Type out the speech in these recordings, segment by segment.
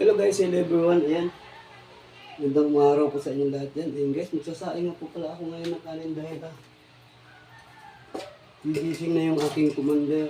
Hello guys, hello everyone. Ayan. Magandang araw po sa inyong lahat yan. Ayan guys, magsasaing na po pala ako ngayon ng kanin dahil gigising na yung aking commander.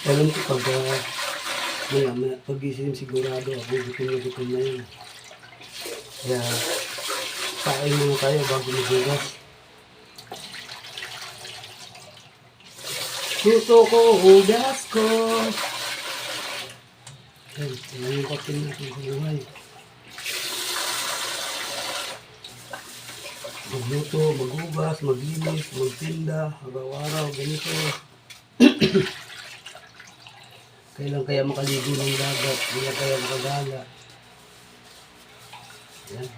Alam ko pag maya pag-isip sigurado ako gutom na yun. Kaya kain muna tayo bago maghugas. Gusto ko hugas ko. Ayan yung kapin natin sa buhay. Magluto, maghugas, maglinis, magtinda, araw-araw, ganito. Kailan kaya makaligo ng dagat, kailan kaya makagala. Yan.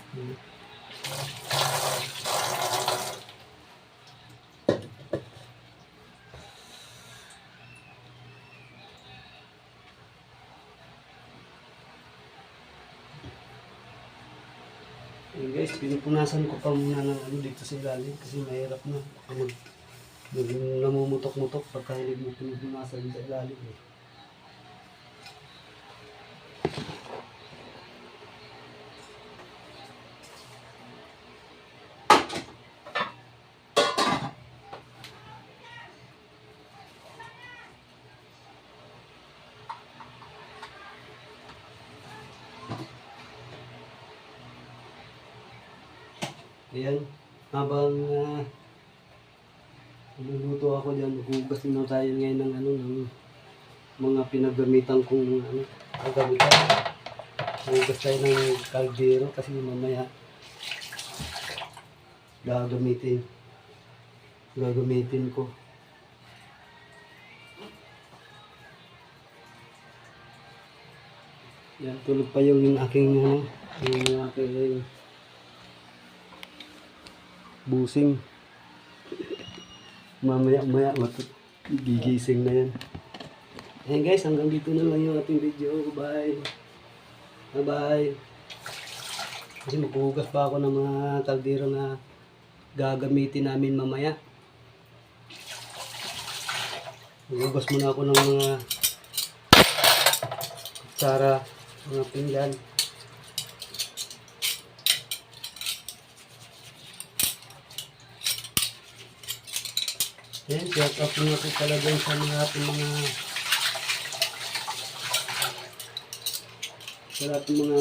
Hey guys, pinupunasan ko pa muna ng ano dito sa ilalim kasi mahirap na. Namumutok-mutok pagka hindi mo pinupunasan sa ilalim eh. Ayan, habang niluluto ako dyan, maghugas na tayo ngayon ng ng mga pinagamitan kong kagamitan. Maghugas tayo ng kaldero kasi mamaya gagamitin ko. Yan, tulog pa yung aking yung aking busing. Mamaya gigising na yan. Ayan guys, hanggang dito na lang yung ating video. Bye bye. Kasi maghuhugas pa ako ng mga kaldero na gagamitin namin mamaya. Maghuhugas muna ako ng mga kutsara, mga pinggan. Yan, shout out muna ko talaga sa mga ating mga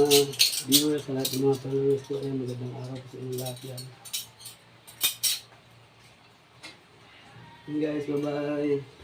viewers, sa lahat ng mga followers ko. Ayan, magandang araw po sa inyong lahat yan. Guys, bye bye.